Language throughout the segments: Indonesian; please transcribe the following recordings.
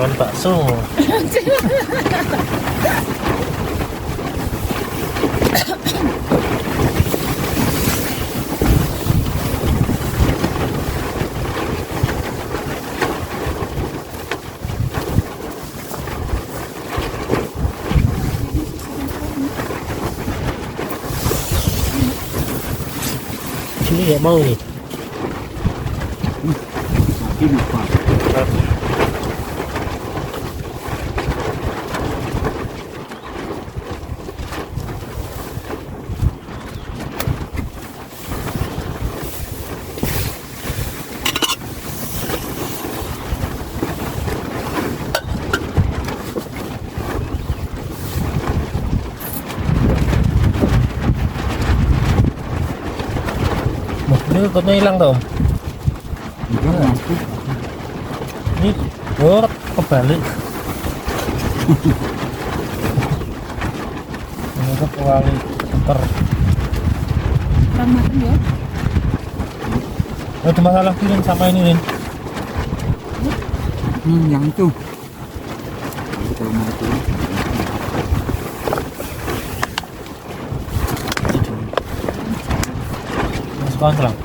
Makan bakso. Ini nggak mau nih. Ini lupa. Ini kotnya hilang dong. Enggak mampu. Ini kebalik. Ini ke kewali super. Kurang matang ya. Ada masalah Rin sama ini Rin. Yang itu. Kalau mau itu. Masukkan selang.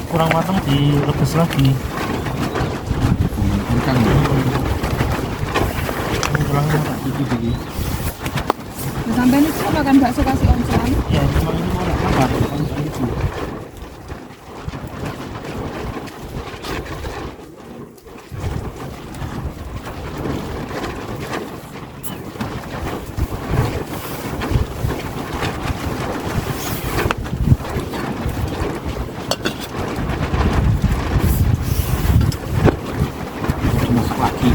Kurang matang direbus lagi. Kencang. Ini kurang matang. Itu jadi. Sampai ini cuma makan bakso kasih omselan. Ya, cuma ini mau makan. Itu. Masuk lagi.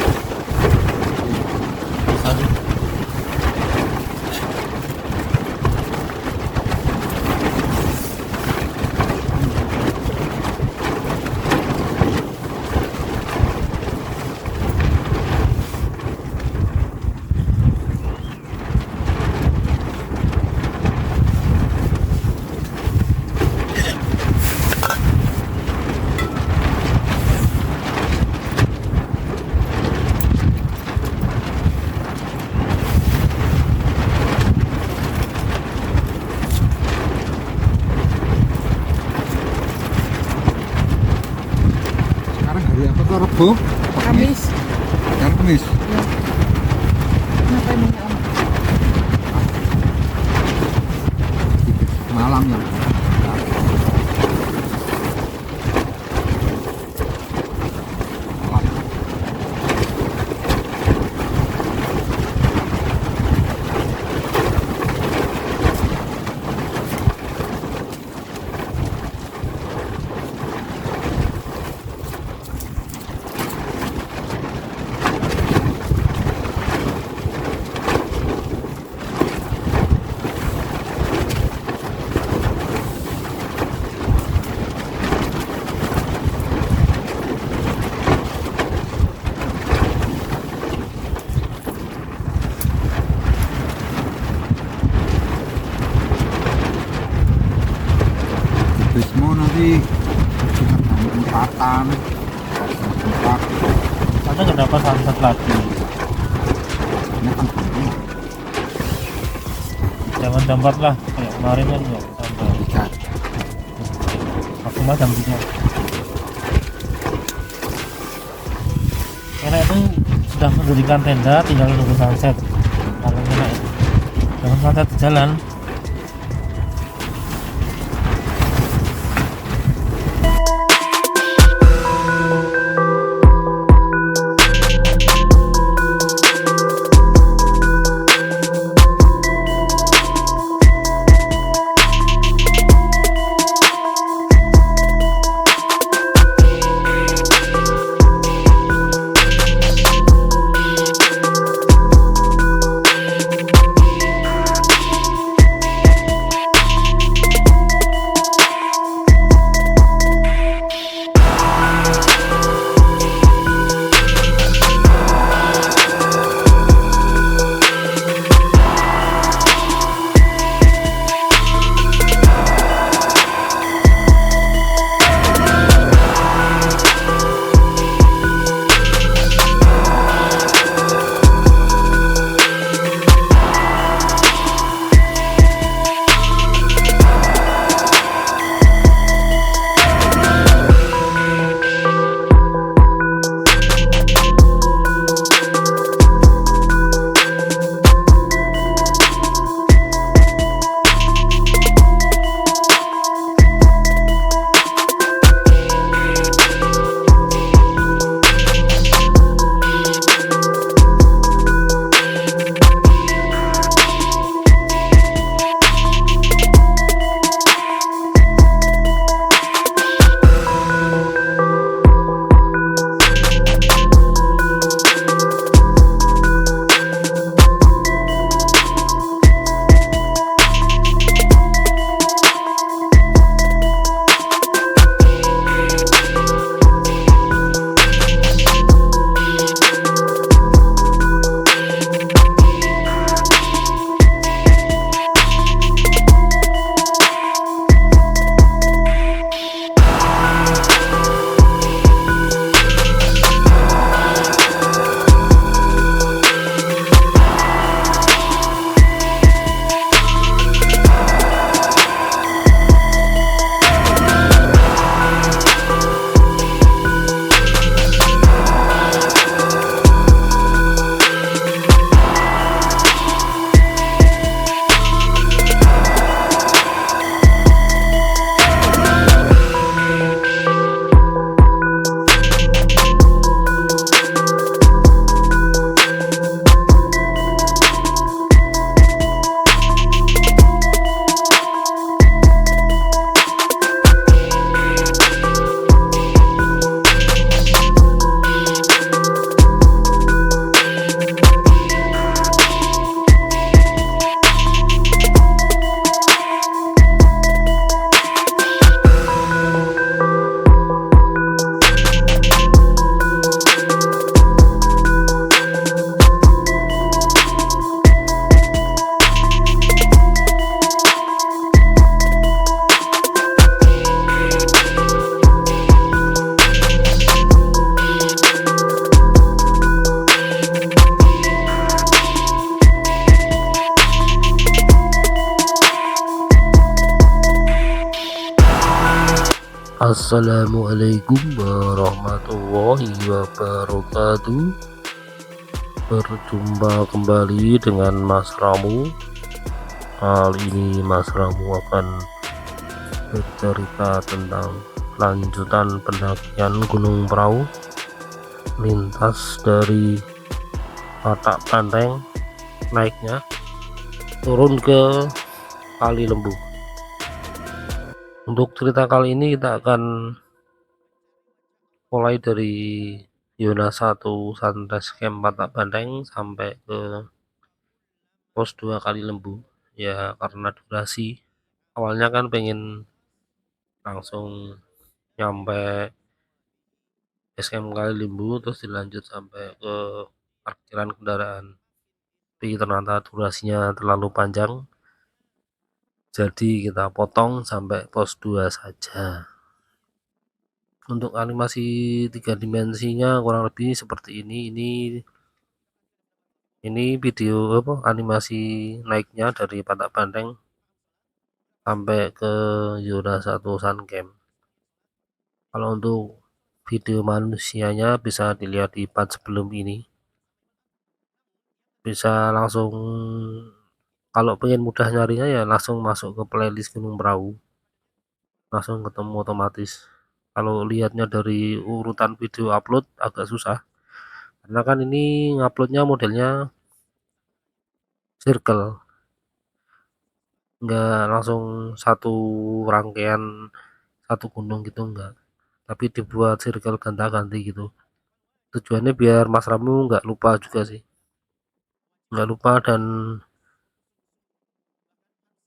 Satu. Sekarang hari apa tuh? Rebo? Kamis. Sekarang Kamis. Ya. Kenapa minyak om? Malam ya. Malam. Bismo nanti dengan empatan empat Ada nggak dapat sunset lagi? ini kan banyak Jangan dampat lah kayak kemarin kan nggak tambah. tiga Maksimal jam 3. Karena itu sudah mendirikan tenda, tinggal nunggu sunset. Paling enak itu. Jangan sunset di jalan. Assalamualaikum warahmatullahi wabarakatuh. Berjumpa kembali dengan Mas Ramu. Kali ini Mas Ramu akan bercerita tentang lanjutan pendakian Gunung Prau, lintas dari Patak Banteng, naiknya turun ke Kali Lembu. Untuk cerita kali ini kita akan mulai dari zona 1 Sunrise Camp Patak Banteng sampai ke pos 2 Kali Lembu. Ya karena durasi, awalnya kan pengen langsung nyampe base camp Kali Lembu terus dilanjut sampai ke parkiran kendaraan, tapi ternyata durasinya terlalu panjang, jadi kita potong sampai pos 2 saja. Untuk animasi 3 dimensinya kurang lebih seperti ini video animasi naiknya dari Patak Banteng sampai ke zona 1 Sun Camp. Kalau untuk video manusianya bisa dilihat di part sebelum ini, bisa langsung, kalau pengen mudah nyarinya ya langsung masuk ke playlist Gunung Prau, langsung ketemu otomatis. Kalau lihatnya dari urutan video upload agak susah, karena kan ini nguploadnya modelnya circle, enggak langsung satu rangkaian satu gunung gitu, enggak, tapi dibuat circle ganti-ganti gitu. Tujuannya biar Mas Ramu nggak lupa juga sih, nggak lupa, dan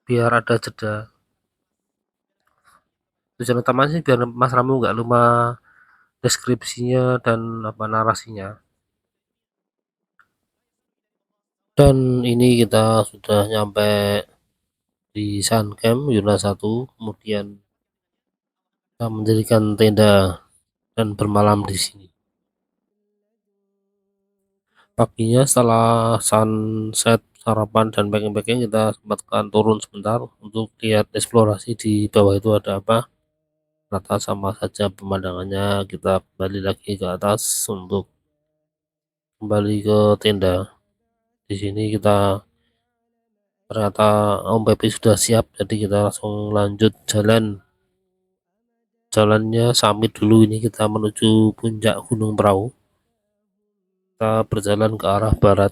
biar ada jeda. Tujuan utamanya sih biar Mas Ramu nggak lupa deskripsinya dan narasinya. Dan ini kita sudah nyampe di Sun Camp zona 1, kemudian kita mendirikan tenda dan bermalam di sini. Paginya setelah sunset, sarapan dan packing-packing, kita sempatkan turun sebentar untuk lihat eksplorasi di bawah itu ada apa. Rata sama saja pemandangannya, kita kembali lagi ke atas untuk kembali ke tenda. Di sini kita ternyata Om Pepi sudah siap, jadi kita langsung lanjut jalan. Jalannya summit dulu, ini kita menuju puncak Gunung Prau. Kita berjalan ke arah barat.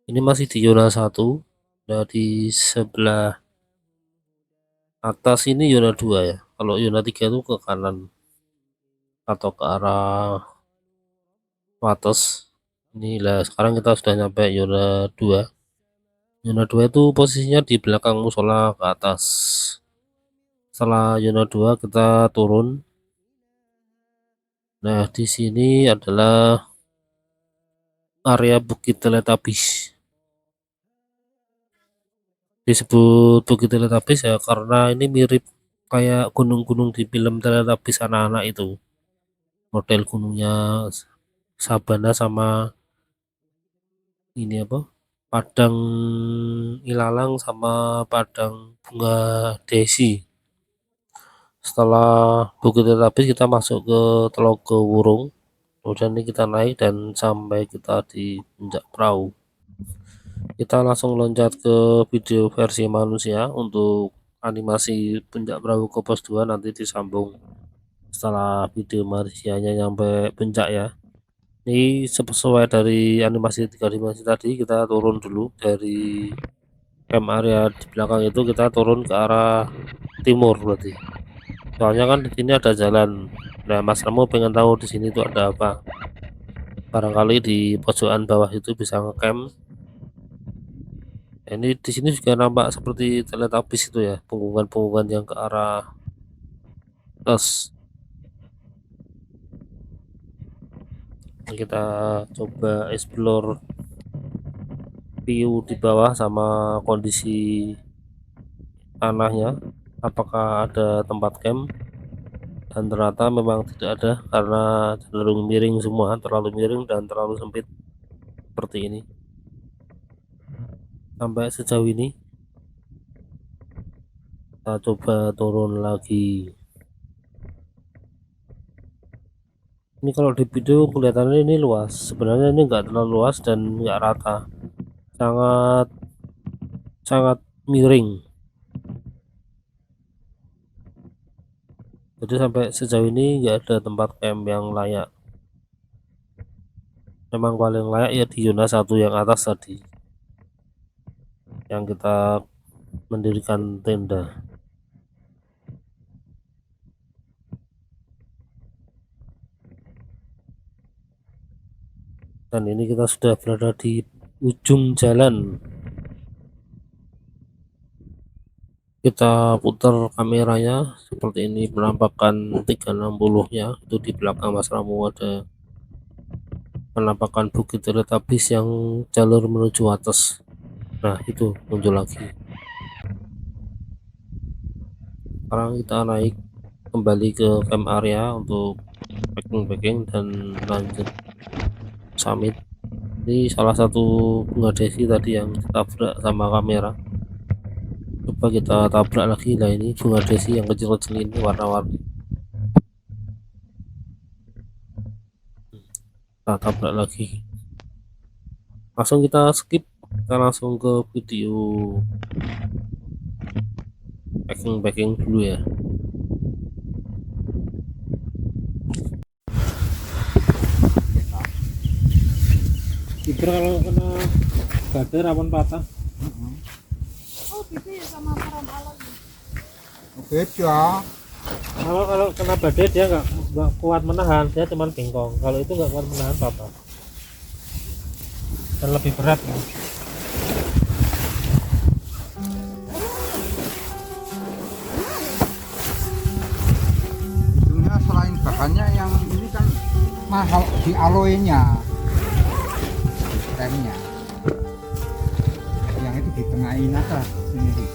Ini masih di zona 1. Nah, di sebelah atas ini zona 2 ya. Kalau zona 3 itu ke kanan atau ke arah Wates. Inilah sekarang kita sudah nyampe zona 2. Zona 2 itu posisinya di belakang musola ke atas. Setelah zona 2 kita turun. Nah, di sini adalah area Bukit Teletubbies. Disebut Bukit Teletubbies ya karena ini mirip kayak gunung-gunung di film Teletubbies anak-anak itu. Model gunungnya sabana sama ini padang ilalang sama padang bunga desi. Setelah Bukit Teletubbies kita masuk ke Telaga Wurung, kemudian ini kita naik dan sampai kita di puncak perahu. Kita langsung loncat ke video versi manusia. Untuk animasi puncak perahu ke pos 2 nanti disambung setelah video manusianya nyampe puncak ya. Ini sesuai dari animasi 3 dimensi tadi, kita turun dulu dari camp area di belakang itu, kita turun ke arah timur berarti. Soalnya kan di sini ada jalan. Nah, Mas Ramo pengen tahu di sini itu ada apa. Barangkali di pojokan bawah itu bisa ngecamp. Ini di sini juga nampak seperti Teletubbies itu ya, punggungan-punggungan yang ke arah atas. Kita coba explore view di bawah sama kondisi tanahnya, apakah ada tempat camp, dan ternyata memang tidak ada karena cenderung miring semua, terlalu miring dan terlalu sempit seperti ini. Sampai sejauh ini Kita coba turun lagi. Ini kalau di video kelihatannya ini luas, sebenarnya ini enggak terlalu luas dan enggak rata, sangat miring. Jadi sampai sejauh ini enggak ada tempat camp yang layak. Memang paling layak ya di zona 1 yang atas tadi, yang kita mendirikan tenda. Dan ini kita sudah berada di ujung jalan. Kita putar kameranya seperti ini, penampakan 360-nya. Itu di belakang Mas Ramu ada penampakan Bukit Teletabis yang jalur menuju atas. Nah itu muncul lagi. Sekarang kita naik kembali ke camp area untuk packing dan lanjut summit. Ini salah satu bunga desi tadi yang ditabrak sama kamera. Coba kita tabrak lagi. Nah ini bunga desi yang kecil-kecil ini warna-warni. Kita tabrak lagi. Langsung kita skip, kita langsung ke video packing dulu ya. Iber kalau kena badai rawan patah. Oh gitu ya, sama koran alam. Beda. Kalau kena badai dia nggak kuat menahan, dia cuma bengkong. Kalau itu nggak kuat menahan patah. Dan lebih berat ya. Ujungnya selain bahannya yang ini kan mahal di alloynya, remnya. Yang itu ditengahin aja sendiri.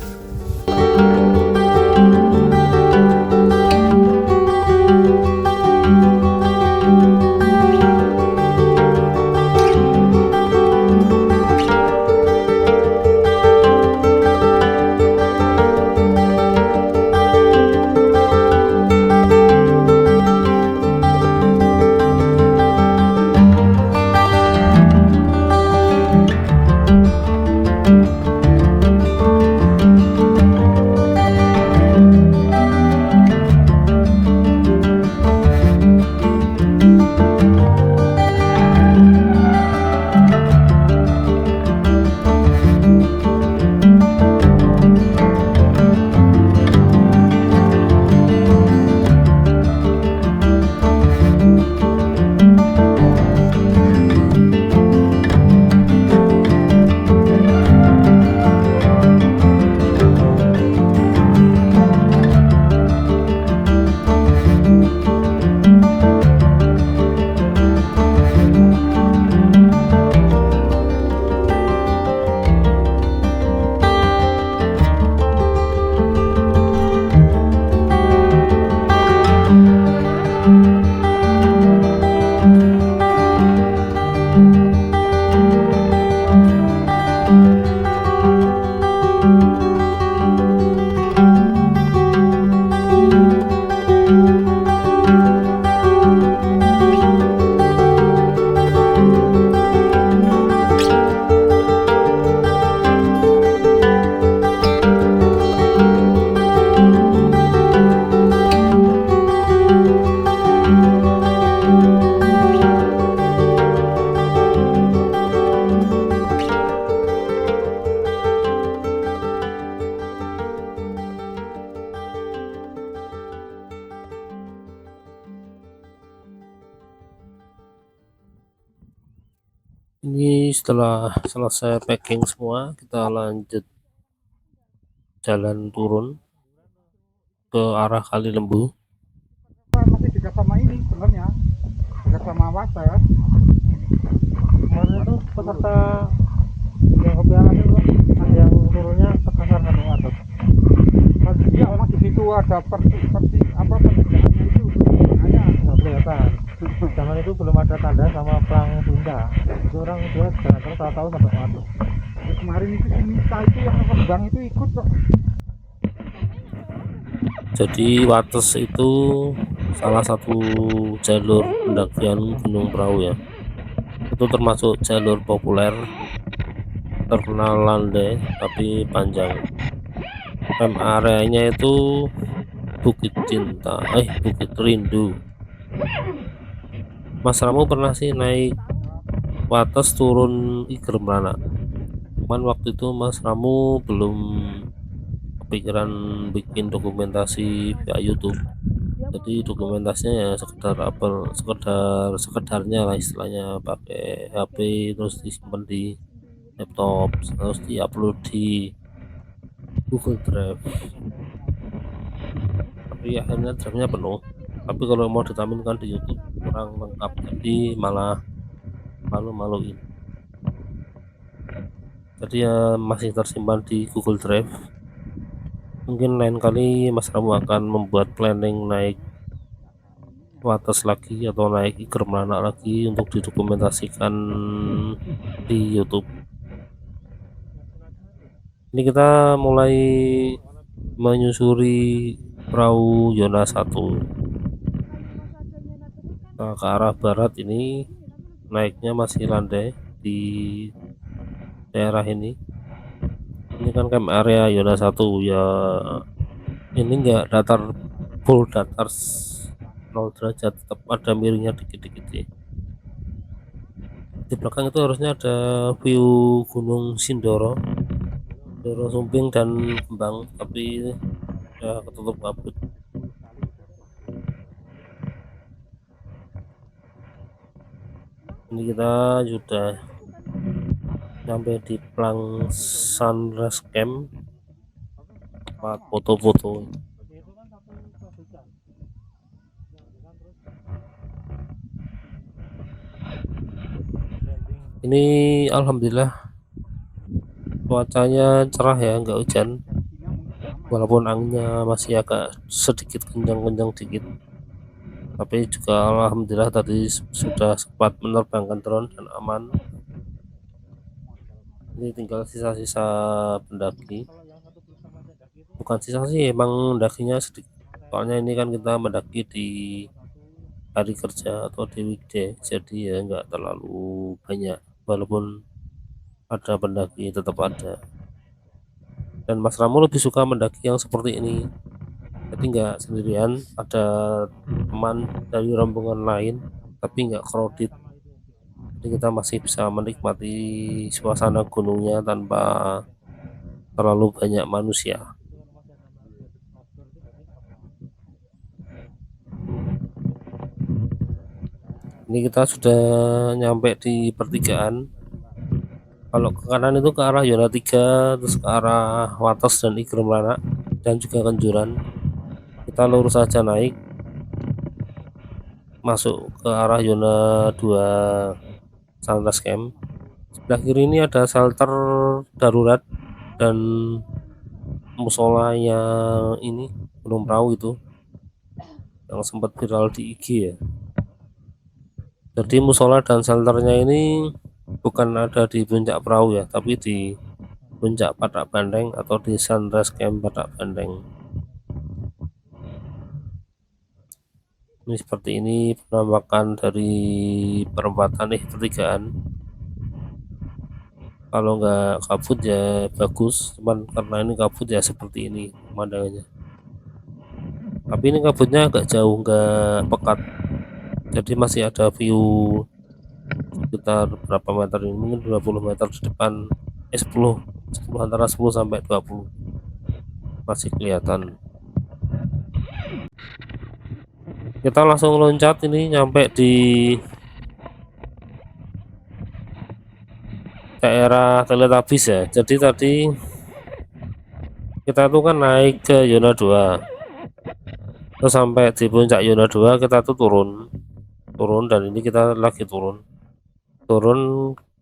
Ini setelah selesai packing semua, kita lanjut jalan turun ke arah Kali Lembu. Masih dekat sama ini sebenarnya, dekat sama Water. Kemarin itu peserta yang kepiaran itu ada yang turunnya sekasar kan atas. Ya, memang di situ ada seperti apa pencegahannya itu hanya Nggak kelihatan. Zaman itu belum ada tanda sama perang Sunda. Itu orang dia jalan terus tahu sampai waktu. kemarin itu si Mita itu yang terbang itu ikut kok. Jadi Wates itu salah satu jalur pendakian Gunung Prau ya. Itu termasuk jalur populer, terkenal landai tapi panjang. Camp areanya itu Bukit Bukit Rindu. Mas Ramu pernah sih naik Wates turun Iger Meranak. Cuman waktu itu Mas Ramu belum kepikiran bikin dokumentasi via YouTube. Jadi dokumentasinya ya sekedarnya lah, istilahnya pakai HP terus disimpan di laptop, terus diupload di Google Drive. Tapi akhirnya drive-nya penuh. Tapi kalau mau ditampilkan di YouTube kurang lengkap, jadi malah malu-maluin. Jadi ya masih tersimpan di Google Drive. Mungkin lain kali Mas Ramu akan membuat planning naik Wates lagi atau naik Iger Meranak lagi untuk didokumentasikan di YouTube. Ini kita mulai menyusuri perahu Yona 1. Nah, ke arah barat ini naiknya masih landai di daerah ini. Ini kan camp area Yona 1 ya. Ini enggak datar full datar 0 derajat, tetap ada miringnya dikit-dikit ya. Di belakang itu harusnya ada view Gunung Sindoro, Sumbing dan Kembang, tapi ya ketutup kabut. Ini kita sudah sampai di Plang Sunrise Camp, tempat foto-foto. Ini alhamdulillah cuacanya cerah ya, nggak hujan, walaupun anginnya masih agak sedikit kencang-kencang dikit, tapi juga alhamdulillah tadi sudah sempat menerbangkan drone dan aman. Ini tinggal sisa-sisa pendaki, bukan sisa sih, emang mendakinya sedikit, soalnya ini kan kita mendaki di hari kerja atau di weekday, jadi ya nggak terlalu banyak, walaupun ada pendaki tetap ada. Dan Mas Ramu lebih suka mendaki yang seperti ini, jadi nggak sendirian, ada teman dari rombongan lain tapi nggak crowded, jadi kita masih bisa menikmati suasana gunungnya tanpa terlalu banyak manusia. Ini kita sudah nyampe di pertigaan. Kalau ke kanan itu ke arah Yona 3, terus ke arah Wates dan Iger Meranak dan juga Kenjuran. Kita lurus saja naik masuk ke arah Yona 2 Sunrise Camp. Sebelah kiri ini ada shelter darurat dan musola yang ini Gunung Prau itu yang sempat viral di IG ya. Jadi musola dan shelternya ini bukan ada di puncak perahu ya, tapi di puncak Padak Banteng atau di Sunrise Camp Padak Banteng. Ini seperti ini penampakan dari perempatan pertigaan. Kalau nggak kabut ya bagus, cuman karena ini kabut ya seperti ini pemandangannya. Tapi ini kabutnya agak jauh, nggak pekat, jadi masih ada view sekitar berapa meter ini, mungkin 20 meter di depan, 10 antara 10 sampai 20 masih kelihatan. Kita langsung loncat, ini nyampe di daerah Teletubbies ya. Jadi tadi kita tuh kan naik ke Yona 2, terus sampai di puncak Yona 2 kita tuh turun, dan ini kita lagi turun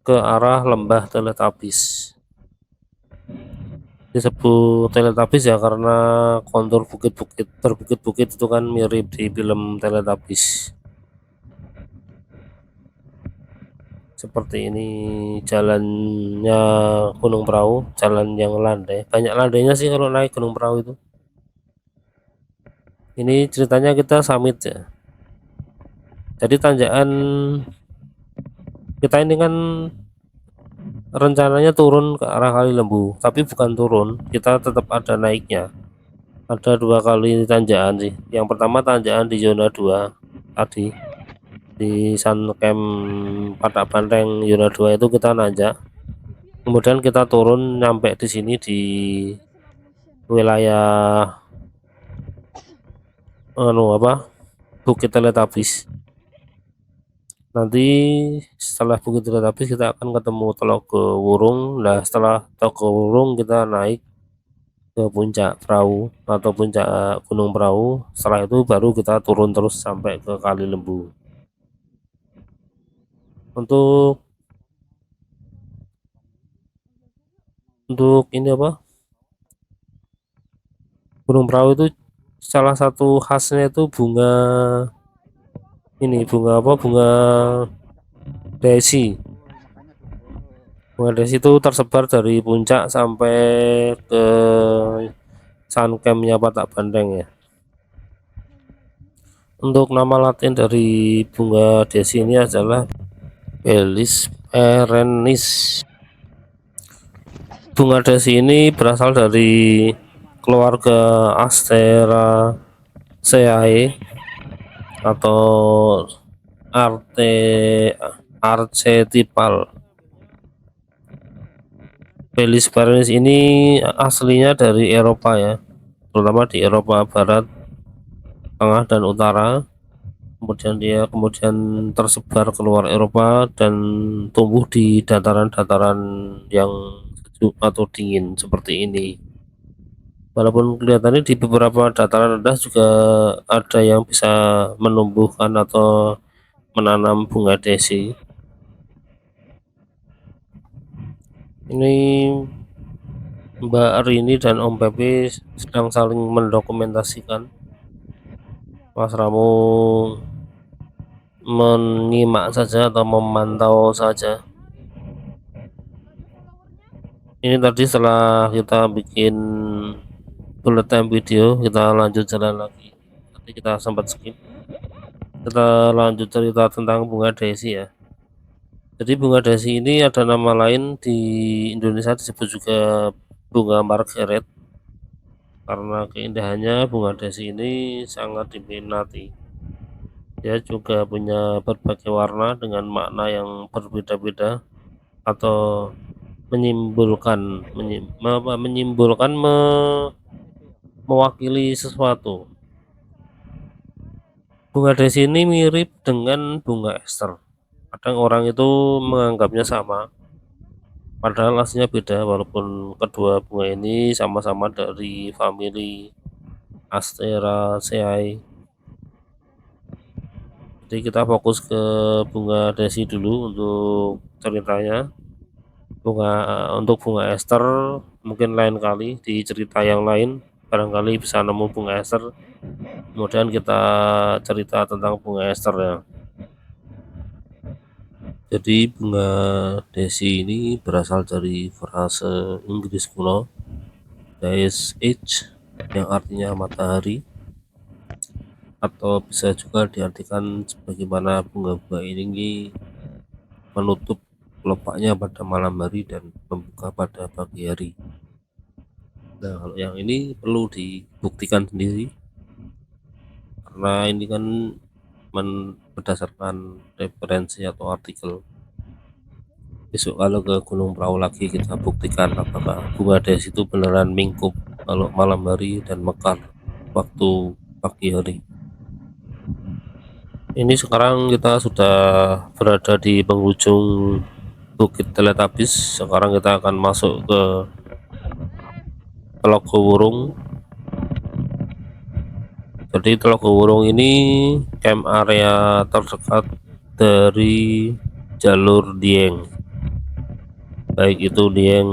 ke arah lembah Teletubbies. Disebut Teletubbies ya karena kontur bukit-bukit itu kan mirip di film Teletubbies. Seperti ini jalannya Gunung Prau, jalan yang landai, banyak landainya sih kalau naik Gunung Prau itu. Ini ceritanya kita summit ya. Jadi tanjakan kita ini kan rencananya turun ke arah Kali Lembu, tapi bukan turun, kita tetap ada naiknya. Ada 2 kali tanjakan sih. Yang pertama tanjakan di zona 2 tadi di Sun Camp Padak Banteng zona 2 itu kita nanjak. Kemudian kita turun nyampe di sini di wilayah Bukit Teletabis. Nanti setelah Bukit Teletabis kita akan ketemu Telaga Wurung. Nah, setelah Telaga Wurung kita naik ke puncak perahu atau puncak Gunung Perahu. Setelah itu baru kita turun terus sampai ke Kali Lembu. Untuk ini Gunung Perahu itu salah satu khasnya itu bunga bunga desi. Bunga desi itu tersebar dari puncak sampai ke Sun Camp-nya Padak Banteng ya. Untuk nama latin dari bunga desi ini adalah Bellis perennis. Bunga desi ini berasal dari keluarga Asteraceae atau archetypal. Bellis perennis ini aslinya dari Eropa ya, terutama di Eropa Barat, Tengah dan Utara. Kemudian dia tersebar keluar Eropa dan tumbuh di dataran-dataran yang sejuk atau dingin seperti ini. Walaupun kelihatannya di beberapa dataran rendah juga ada yang bisa menumbuhkan atau menanam bunga desi. Ini Mbak Rini dan Om Pepe sedang saling mendokumentasikan. Mas Ramu menyimak saja atau memantau saja. Ini tadi setelah kita bikin bullet time video, kita lanjut jalan lagi. Tadi kita sempat skip. Kita lanjut cerita tentang bunga desi ya. Jadi bunga desi ini ada nama lain di Indonesia, disebut juga bunga Margaret. Karena keindahannya bunga desi ini sangat diminati. Dia juga punya berbagai warna dengan makna yang berbeda-beda atau mewakili sesuatu. Bunga desi ini mirip dengan bunga ester. Kadang orang itu menganggapnya sama, padahal aslinya beda, walaupun kedua bunga ini sama-sama dari famili Asteraceae. Jadi kita fokus ke bunga desi dulu untuk ceritanya. Untuk bunga ester mungkin lain kali di cerita yang lain, barangkali bisa nemu bunga ester, kemudian kita cerita tentang bunga ester ya. Jadi bunga desi ini berasal dari frase Inggris kuno Day's Age yang artinya matahari, atau bisa juga diartikan sebagaimana bunga-bunga ini menutup kelompoknya pada malam hari dan membuka pada pagi hari. Nah, kalau yang ini perlu dibuktikan sendiri, karena ini kan berdasarkan referensi atau artikel. Besok kalau ke Gunung Perahu lagi kita buktikan apakah bunga desi itu beneran mingkup kalau malam hari dan mekar waktu pagi hari. Ini sekarang kita sudah berada di penghujung Bukit Teletabis. Sekarang kita akan masuk ke Telaga Wurung. Jadi Telaga Wurung ini camp area terdekat dari jalur Dieng, baik itu Dieng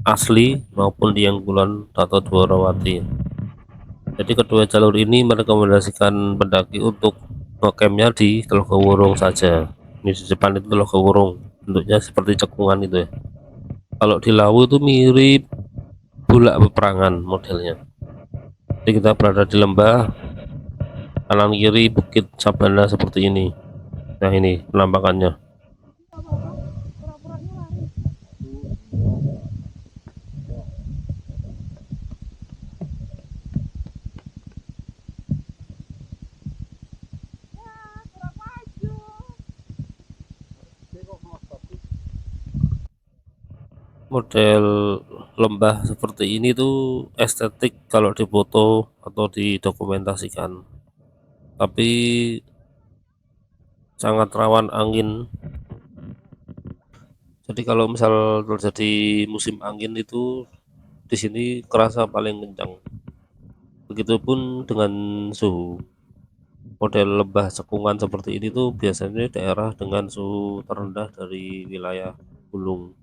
asli maupun Dieng Kulon atau Dwarawati. Jadi kedua jalur ini merekomendasikan pendaki untuk campnya di Telaga Wurung saja. Ini di depan itu Telaga Wurung, bentuknya seperti cekungan itu ya. Kalau di Lawu itu mirip bulak peperangan modelnya. Jadi kita berada di lembah, kanan kiri bukit sabana seperti ini. Nah, ini penampakannya. Model lembah seperti ini tuh estetik kalau difoto atau didokumentasikan, tapi sangat rawan angin. Jadi kalau misal terjadi musim angin itu di sini kerasa paling kencang. Begitupun dengan suhu. Model lembah cekungan seperti ini tuh biasanya daerah dengan suhu terendah dari wilayah gunung.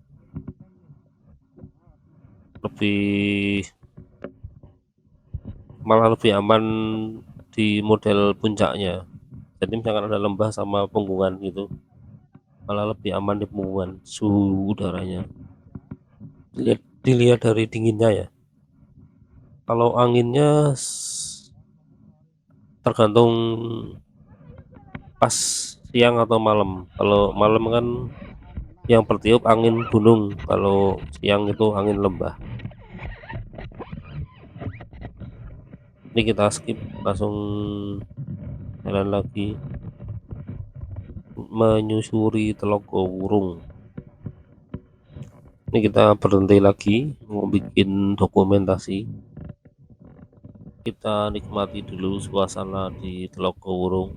Malah lebih aman di model puncaknya. Jadi misalkan ada lembah sama punggungan gitu, malah lebih aman di punggungan suhu udaranya. Dilihat dari dinginnya ya. Kalau anginnya tergantung pas siang atau malam. Kalau malam kan yang bertiup angin gunung, kalau siang itu angin lembah. Ini kita skip, langsung jalan lagi menyusuri Telaga Wurung. Ini kita berhenti lagi mau bikin dokumentasi. Kita nikmati dulu suasana di Telaga Wurung.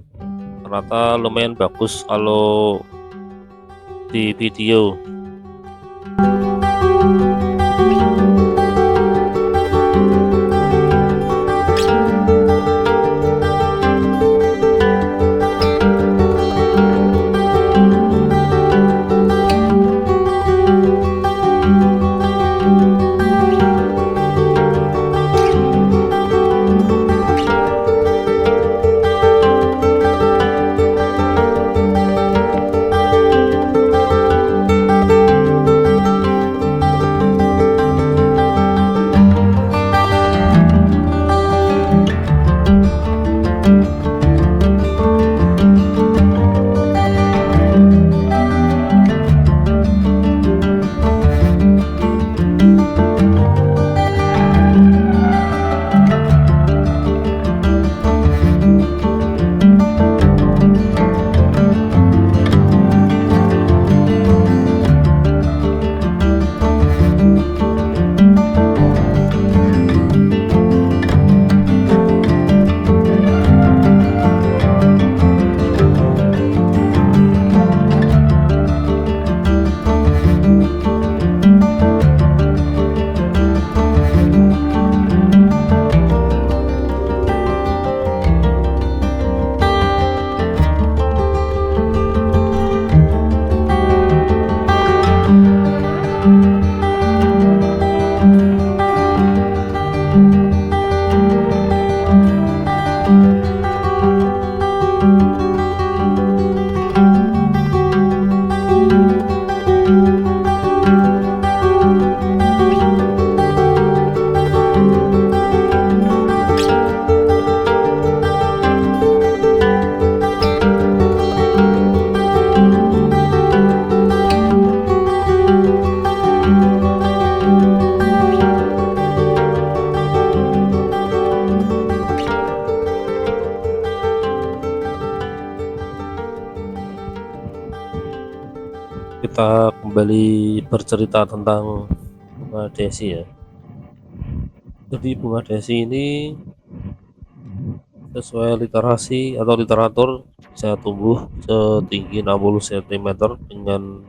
Ternyata lumayan bagus kalau di video. Kita kembali bercerita tentang bunga desi ya. Jadi bunga desi ini sesuai literasi atau literatur bisa tumbuh setinggi 60 cm dengan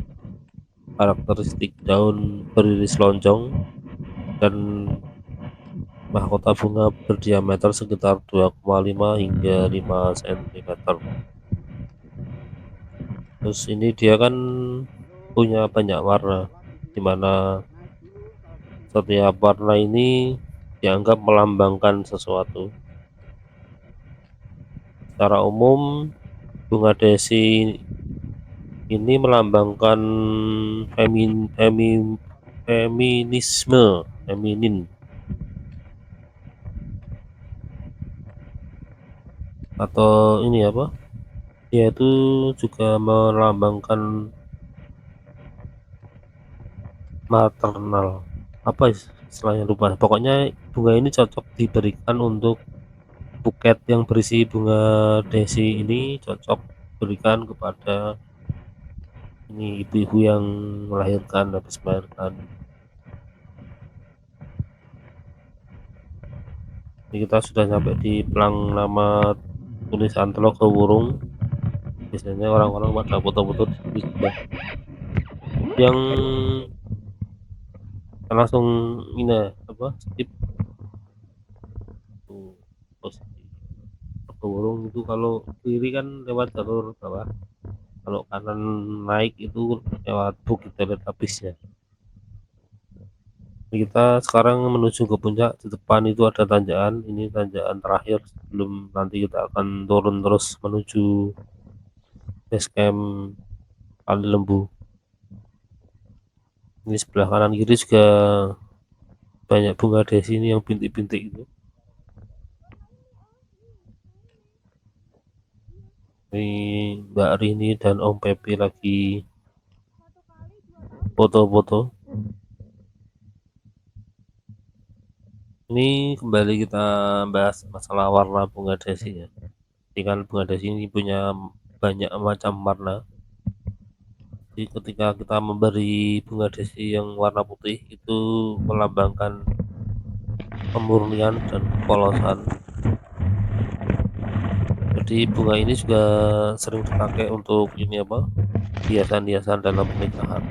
karakteristik daun beriris lonjong dan mahkota bunga berdiameter sekitar 2,5 hingga 5 cm. Terus ini dia kan punya banyak warna, dimana setiap warna ini dianggap melambangkan sesuatu. Secara umum bunga desi ini melambangkan feminisme, feminin. atau ini apa, yaitu juga melambangkan maternal, apa istilahnya lupa, pokoknya bunga ini cocok diberikan untuk buket yang berisi bunga desi ini, cocok berikan kepada ini ibu-ibu yang melahirkan, habis melahirkan. Ini kita sudah sampai di pelang nama tulisan Telogo Wurung. Biasanya orang-orang pada foto-foto di sini juga. Yang langsung ini apa, skip tuh posisi Telogo Wurung itu, kalau kiri kan lewat jalur bawah, kalau kanan naik itu lewat Bukit Teletabisnya. Kita sekarang menuju ke puncak, di depan itu ada tanjakan, ini tanjakan terakhir sebelum nanti kita akan turun terus menuju base camp Kali Lembu. Ini sebelah kanan kiri juga banyak bunga desi ini yang bintik-bintik itu. Ini Mbak Rini dan Om Pepi lagi foto-foto. Ini kembali kita bahas masalah warna bunga desi ya. Jadi kan bunga desi ini punya banyak macam warna. Jadi ketika kita memberi bunga desi yang warna putih itu melambangkan pemurnian dan kepolosan. Jadi bunga ini juga sering dipakai untuk ini apa, hiasan-hiasan dalam pernikahan.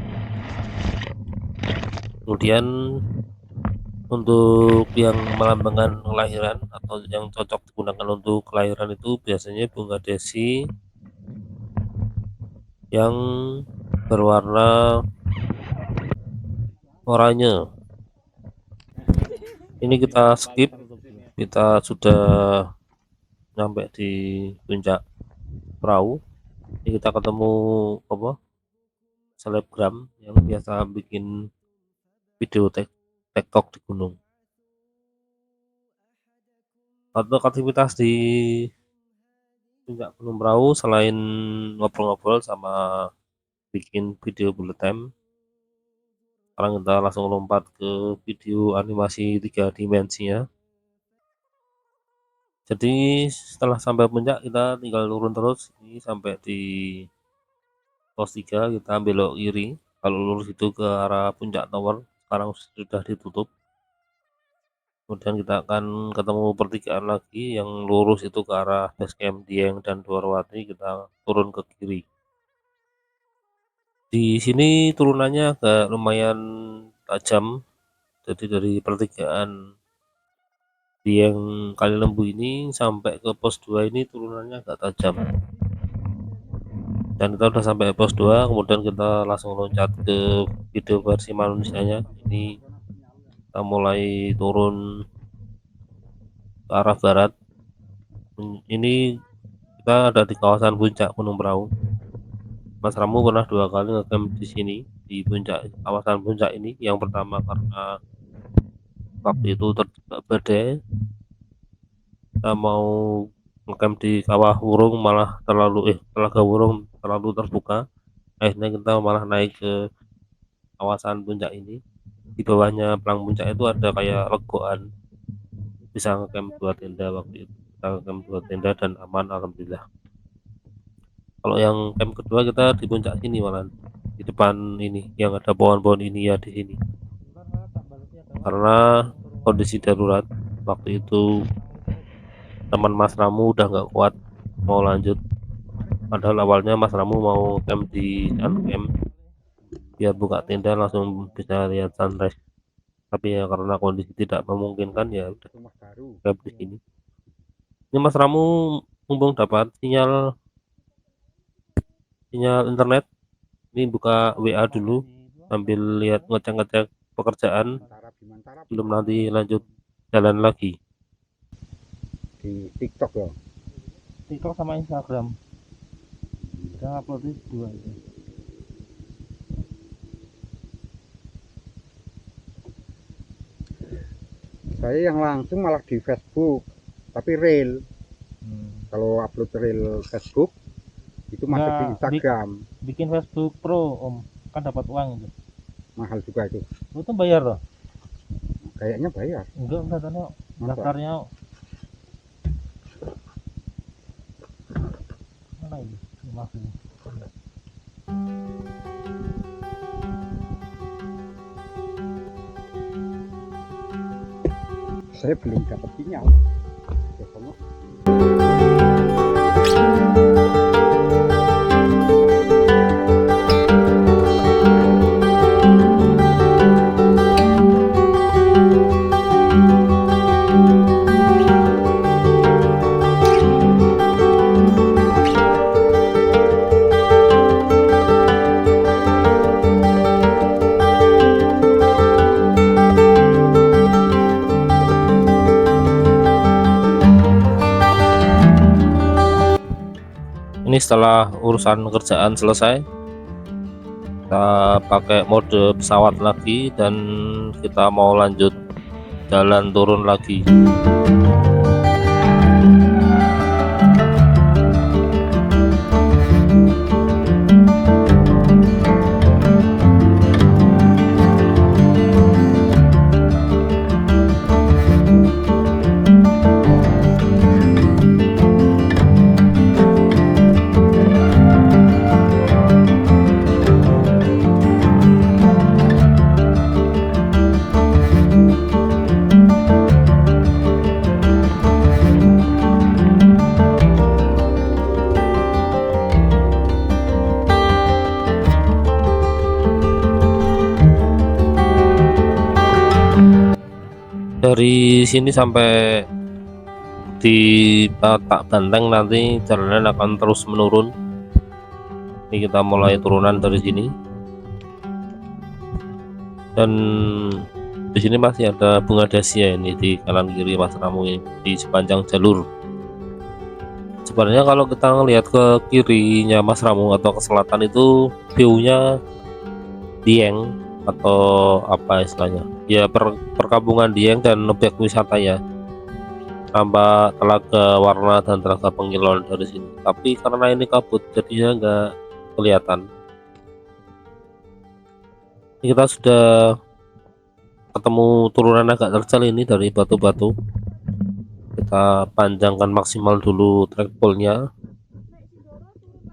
Kemudian untuk yang melambangkan kelahiran atau yang cocok digunakan untuk kelahiran itu biasanya bunga desi yang berwarna oranye. Ini kita skip, kita sudah sampai di puncak perahu. Ini kita ketemu apa, selebgram yang biasa bikin video TikTok di gunung. Untuk aktivitas di puncak Gunung Perahu selain ngobrol-ngobrol sama bikin video bullet time, sekarang kita langsung lompat ke video animasi 3 dimensinya. Jadi setelah sampai puncak kita tinggal turun terus, ini sampai di pos 3 kita belok kiri, kalau lurus itu ke arah puncak tower, sekarang sudah ditutup. Kemudian kita akan ketemu pertigaan lagi yang lurus itu ke arah base camp Dieng dan Dwarwati, kita turun ke kiri. Di sini turunannya agak lumayan tajam, jadi dari pertigaan Dieng Kali Lembu ini sampai ke pos 2 ini turunannya agak tajam. Dan kita udah sampai pos 2, kemudian kita langsung loncat ke video versi manusianya. Ini kita mulai turun ke arah barat. Ini kita ada di kawasan puncak Gunung Perahu. Mas Ramu pernah 2 kali ngecamp di sini, di puncak kawasan puncak ini. Yang pertama karena waktu itu terjebak badai, kita mau ngecamp di Kawah Wurung malah Telaga Wurung terlalu terbuka, akhirnya kita malah naik ke kawasan puncak ini. Di bawahnya pelang puncak itu ada kayak legoan, bisa ngecamp 2 tenda. Waktu itu kita ngecamp 2 tenda dan aman alhamdulillah. Kalau yang camp kedua kita di puncak sini malah, di depan ini yang ada pohon-pohon ini ya, di sini karena kondisi darurat. Waktu itu teman Mas Ramu udah nggak kuat mau lanjut, padahal awalnya Mas Ramu mau camp di Sun Camp biar buka tenda langsung bisa lihat sunrise, tapi ya karena kondisi tidak memungkinkan ya udah Rumah baru. camp di sini. Ini Mas Ramu mumpung dapat sinyal internet, ini buka WA dulu sambil lihat ngecek-ngecek pekerjaan belum nanti lanjut jalan lagi. Di TikTok ya. TikTok sama Instagram. Kita upload di 2 itu. Saya yang langsung malah di Facebook, tapi real. Kalau upload reel Facebook itu masuk di Nggak, Instagram. bikin Facebook Pro om, kan dapat uang itu. Mahal juga itu. Itu bayar loh. Kayaknya bayar. Enggak tanya Masa? daftarnya mana ini maksudnya. Saya belum dapat sinyal. Biasanya Ini setelah urusan kerjaan selesai, kita pakai mode pesawat lagi dan kita mau lanjut jalan turun lagi. Dari sini sampai di Batak Banteng nanti jalannya akan terus menurun. Ini kita mulai turunan dari sini, dan di sini masih ada bunga dasia ini di kanan kiri Mas Ramu ini, di sepanjang jalur. Sebenarnya kalau kita ngelihat ke kirinya Mas Ramu atau ke selatan itu view-nya Dieng atau apa istilahnya ya, perkampungan Dieng dan objek wisata ya, tambah Telaga Warna dan Telaga Pengilon dari sini. Tapi karena ini kabut jadinya nggak kelihatan. Kita sudah ketemu turunan agak terjal ini dari batu-batu. Kita panjangkan maksimal dulu trackballnya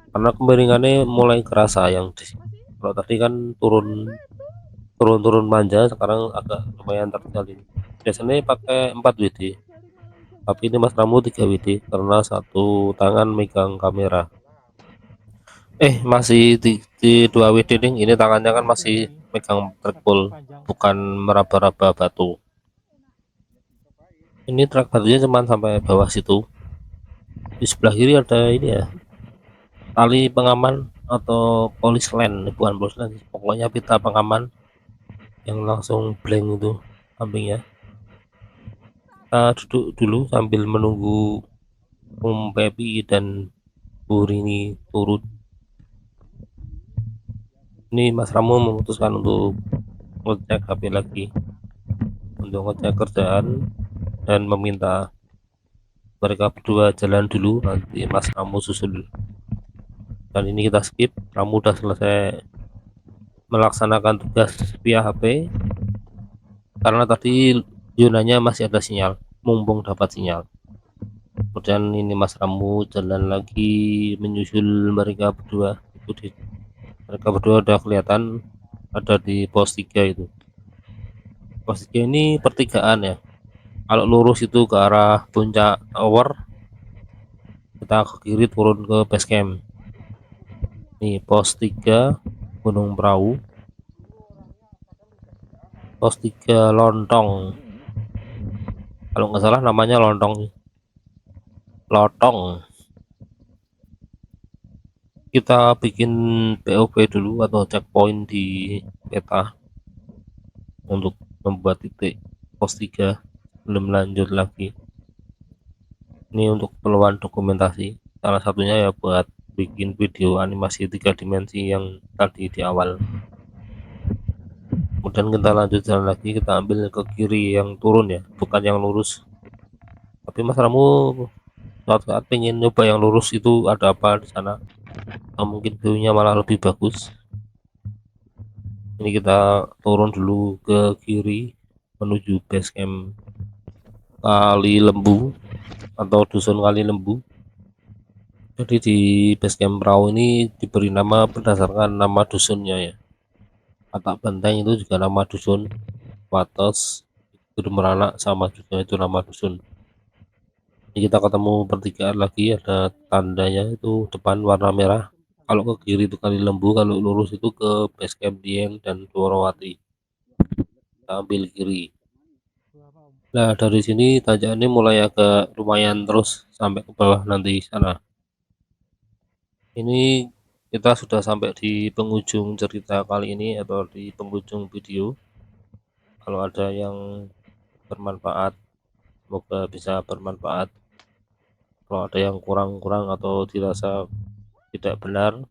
karena kemiringannya mulai kerasa yang di sini. Kalau tadi kan turun manja, sekarang agak lumayan terjal ini. Biasanya pakai 4 WD, tapi ini Mas Ramu 3 WD karena satu tangan megang kamera. Masih di 2 WD nih, ini tangannya kan masih megang trackball, bukan meraba-raba batu. Ini truk batunya cuma sampai bawah situ. Di sebelah kiri ada ini ya, tali pengaman atau polis line, bukan polis line, pokoknya pita pengaman yang langsung blank itu sampingnya. Kita duduk dulu sambil menunggu Pepi dan Bu Rini turun. Ini Mas Ramu memutuskan untuk ngecek HP lagi, untuk ngecek kerjaan dan meminta mereka berdua jalan dulu, nanti Mas Ramu susul. Dan ini kita skip, Ramu udah selesai melaksanakan tugas via HP karena tadi zonanya masih ada sinyal, mumpung dapat sinyal. Kemudian ini Mas Ramu jalan lagi menyusul mereka berdua. Mereka berdua udah kelihatan ada di pos 3 itu. Pos 3 ini pertigaan ya, kalau lurus itu ke arah puncak tower, kita ke kiri turun ke base camp. Nih pos 3 Gunung Perahu, pos 3 Lontong, kalau nggak salah namanya Lotong. Kita bikin POV dulu atau checkpoint di peta untuk membuat titik pos 3 belum lanjut lagi. Ini untuk keperluan dokumentasi, salah satunya ya buat bikin video animasi 3 dimensi yang tadi di awal. Kemudian kita lanjut jalan lagi, kita ambil ke kiri yang turun ya, bukan yang lurus. Tapi Mas Ramu suatu saat pengen nyoba yang lurus itu ada apa di sana, atau mungkin view-nya malah lebih bagus. Ini kita turun dulu ke kiri menuju base camp Kali Lembu atau dusun Kali Lembu. Jadi di base camp perahu ini diberi nama berdasarkan nama dusunnya ya. Patak Benteng itu juga nama dusun, Wates, Gudumeranak sama juga itu nama dusun. Ini kita ketemu pertigaan lagi, ada tandanya itu depan warna merah. Kalau ke kiri itu Kali Lembu, kalau lurus itu ke base camp Dieng dan Dworowati. Kita ambil kiri. Nah dari sini tanjakannya mulai agak lumayan terus sampai ke bawah nanti sana. Ini kita sudah sampai di penghujung cerita kali ini atau di penghujung video. Kalau ada yang bermanfaat, semoga bisa bermanfaat. Kalau ada yang kurang-kurang atau dirasa tidak benar,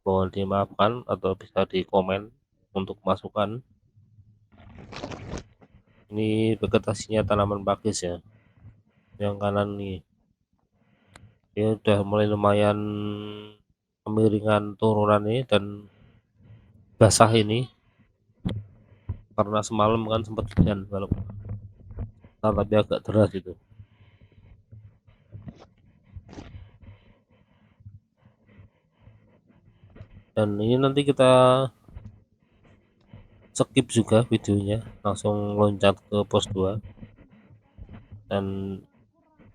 mohon dimaafkan atau bisa di komen untuk masukan. Ini vegetasinya tanaman pakis ya, yang kanan nih ya udah mulai lumayan kemiringan turunan ini dan basah ini karena semalam kan sempat hujan, kalau tapi agak deras itu. Dan ini nanti kita skip juga videonya, langsung loncat ke pos 2, dan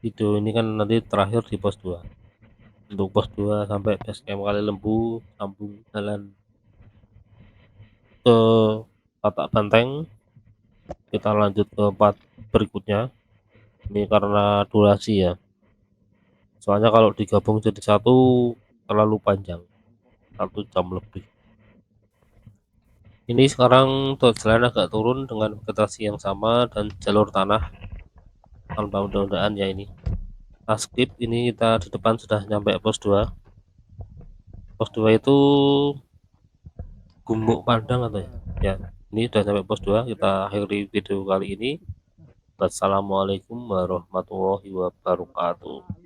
video ini kan nanti terakhir di pos 2. Untuk pos 2 sampai base camp Kali Lembu, sambung jalan ke Patak Benteng, kita lanjut ke part berikutnya. Ini karena durasi ya, soalnya kalau digabung jadi satu terlalu panjang, 1 jam lebih. Ini sekarang jalan agak turun dengan vegetasi yang sama dan jalur tanah tanpa undang-undangan ya. Ini kita skip, ini kita di depan sudah nyampe pos 2. Pos 2 itu Gumuk Pandang atau ya, ini sudah sampai pos 2. Kita akhiri video kali ini. Wassalamualaikum warahmatullahi wabarakatuh.